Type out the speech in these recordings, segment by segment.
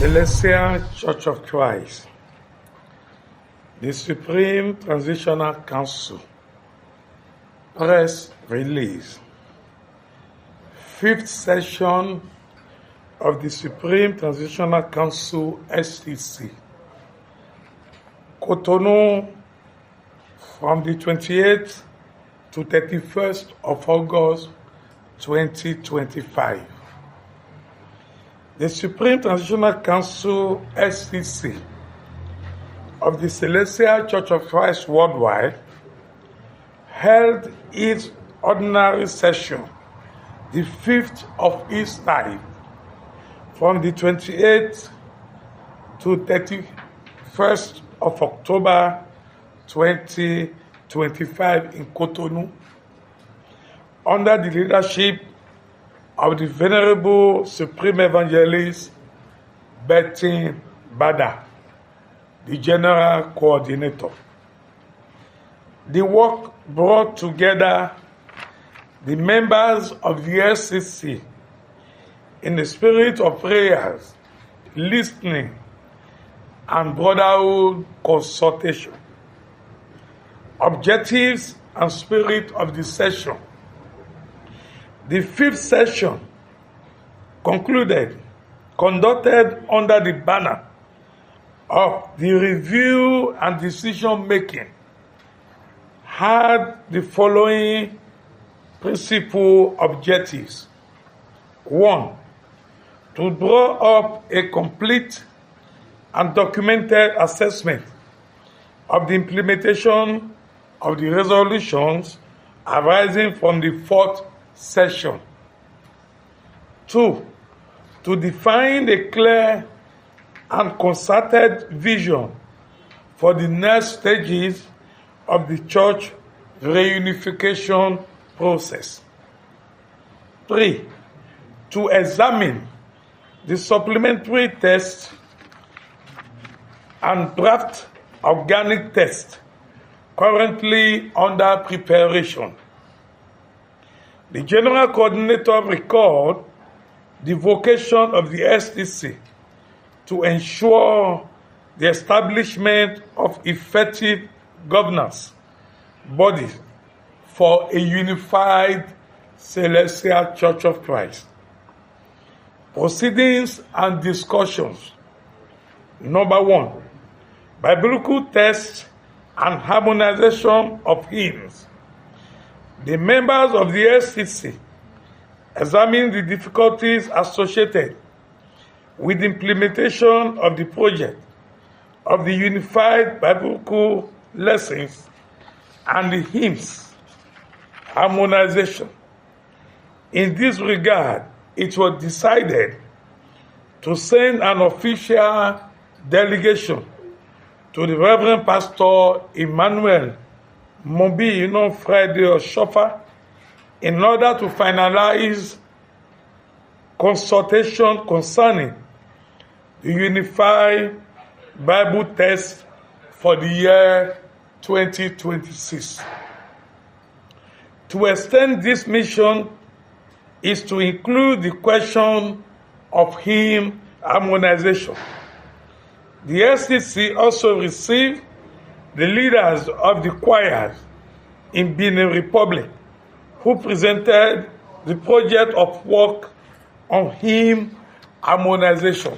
Celestial Church of Christ, the Supreme Transitional Council, Presse release, 5th session of the Supreme Transitional Council STC, Cotonou, from the 28th to 31st of August 2025. The Supreme Transitional Council STC of the Celestial Church of Christ Worldwide held its ordinary session, the 5th of its type, from the 28th to 31st of October 2025 in Cotonou, under the leadership of the Venerable Supreme Evangelist Betty Bada, the General Coordinator. The work brought together the members of the SCC in the spirit of prayers, listening, and brotherhood consultation. Objectives and spirit of the session. The 5th session conducted under the banner of the review and decision making, had the following principal objectives. 1. To draw up a complete and documented assessment of the implementation of the resolutions arising from the 4th session. 2. To define a clear and concerted vision for the next stages of the church reunification process. 3. To examine the supplementary text and draft organic text currently under preparation. The General Coordinator recalled the vocation of the STC to ensure the establishment of effective governance bodies for a unified Celestial Church of Christ. Proceedings and discussions. Number 1, biblical text and harmonization of hymns. The members of the SCC examined the difficulties associated with the implementation of the project of the unified biblical lessons and the hymns harmonization. In this regard, it was decided to send an official delegation to the Reverend Pastor Emmanuel Mombi, Friday Oshoffa, in order to finalize consultation concerning the unified Bible text for the year 2026. To extend this mission is to include the question of hymn harmonization. The SCC also received the leaders of the choirs in Benin Republic, who presented the project of work on hymn harmonization.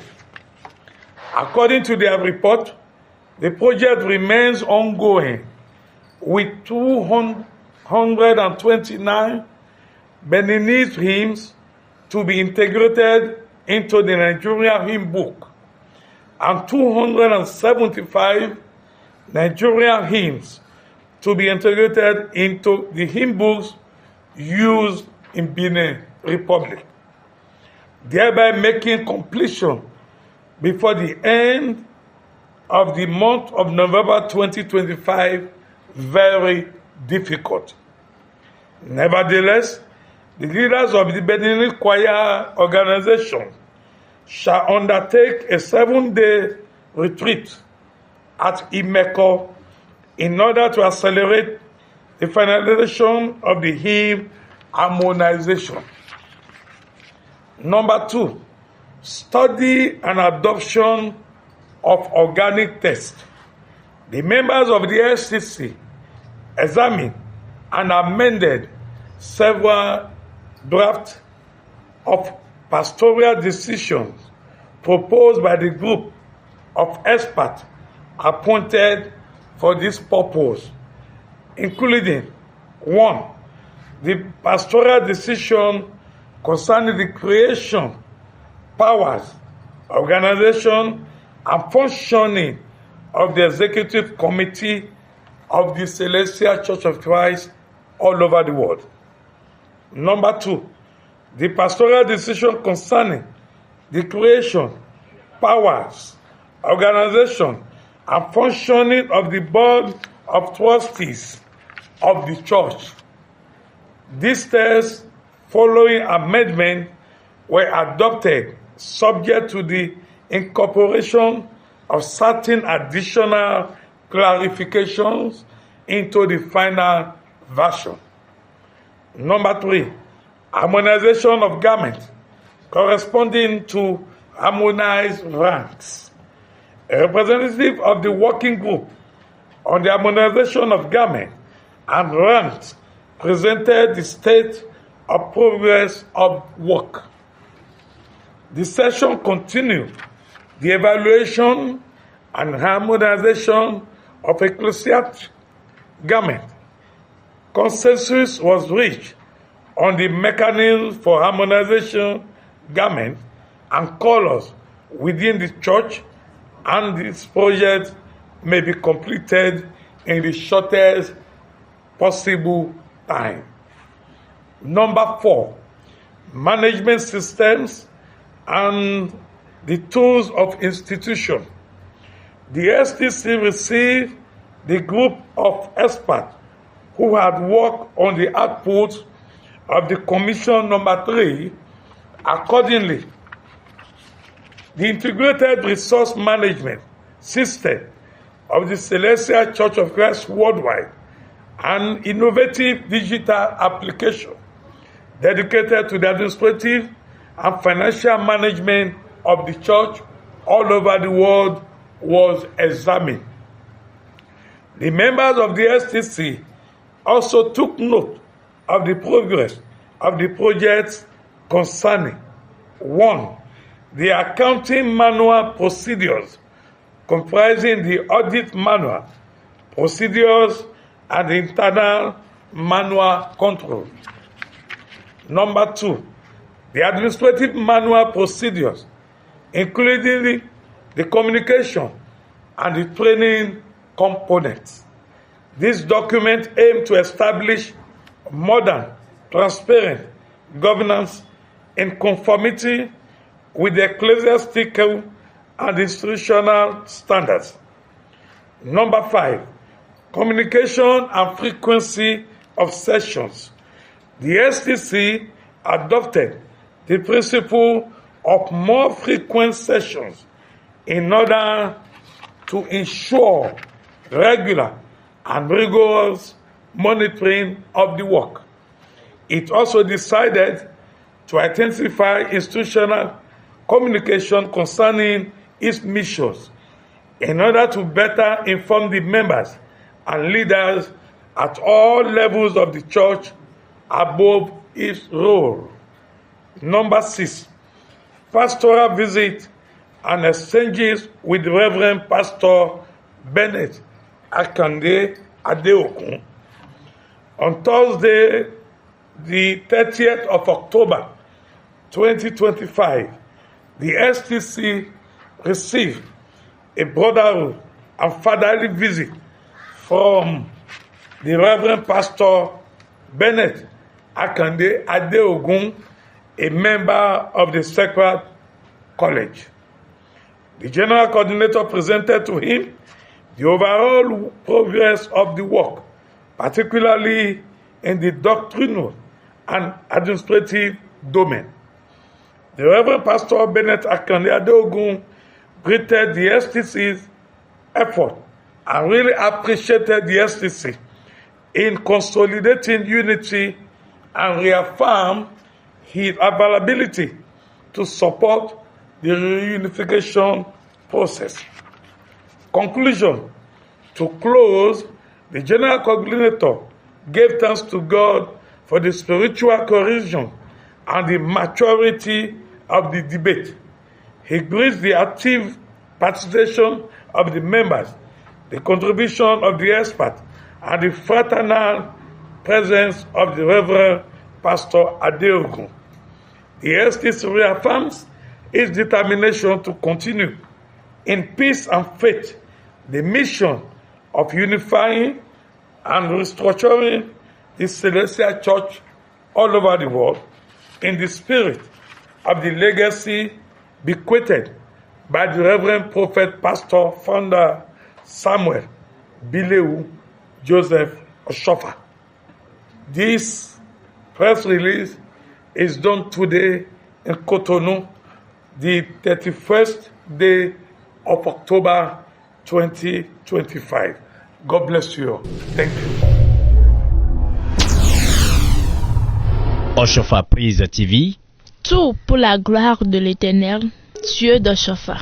According to their report, the project remains ongoing with 229 Beninese hymns to be integrated into the Nigerian hymn book and 275 Nigerian hymns to be integrated into the hymn books used in Benin Republic, thereby making completion before the end of the month of November 2025 very difficult. Nevertheless, the leaders of the Benin Choir organization shall undertake a 7-day retreat at Imeko in order to accelerate the finalization of the hymn harmonization. Number 2, study and adoption of organic text. The members of the STC examined and amended several drafts of pastoral decisions proposed by the group of experts appointed for this purpose, including 1. The pastoral decision concerning the creation, powers, organization, and functioning of the Executive Committee of the Celestial Church of Christ all over the world. Number 2, the pastoral decision concerning the creation, powers, organization, and functioning of the Board of Trustees of the Church. These tests, following amendment, were adopted subject to the incorporation of certain additional clarifications into the final version. Number 3, harmonization of garments corresponding to harmonized ranks. A representative of the working group on the harmonization of garments and ranks presented the state of progress of work. The session continued the evaluation and harmonization of ecclesiastic garment. Consensus was reached on the mechanism for harmonization garment and colors within the church, and this project may be completed in the shortest possible time. Number 4, management systems and the tools of institution. The STC received the group of experts who had worked on the output of the Commission number 3. Accordingly, the Integrated Resource Management System of the Celestial Church of Christ Worldwide, an innovative digital application dedicated to the administrative and financial management of the church all over the world, was examined. The members of the STC also took note of the progress of the projects concerning 1. The accounting manual procedures, comprising the audit manual procedures and the internal manual control. Number 2, the administrative manual procedures, including the communication and the training components. This document aims to establish modern, transparent governance in conformity with the ecclesiastical and institutional standards. Number 5, communication and frequency of sessions. The STC adopted the principle of more frequent sessions in order to ensure regular and rigorous monitoring of the work. It also decided to intensify institutional communication concerning its missions in order to better inform the members and leaders at all levels of the church above its role. Number 6, pastoral visit and exchanges with Reverend Pastor Bennett Akande Adeokun. On Thursday, the 30th of October, 2025, the STC received a brotherhood and fatherly visit from the Reverend Pastor Bennett Akande Adeogun, a member of the Sacred College. The General Coordinator presented to him the overall progress of the work, particularly in the doctrinal and administrative domain. The Reverend Pastor Bennett Akande Adeogun greeted the STC's effort and really appreciated the STC in consolidating unity and reaffirmed his availability to support the reunification process. Conclusion. To close, the General Coordinator gave thanks to God for the spiritual cohesion and the maturity of the debate. He greets the active participation of the members, the contribution of the experts, and the fraternal presence of the Reverend Pastor Adeogun. The STC reaffirms its determination to continue in peace and faith the mission of unifying and restructuring the Celestial Church all over the world in the spirit of the legacy bequeathed by the Reverend Prophet Pastor Founder Samuel Bileu Joseph Oshoffa. This press release is done today in Cotonou, the 31st day of October 2025. God bless you all. Thank you. Oshoffa Praise TV. Tout pour la gloire de l'Éternel, Dieu d'Oshoffa.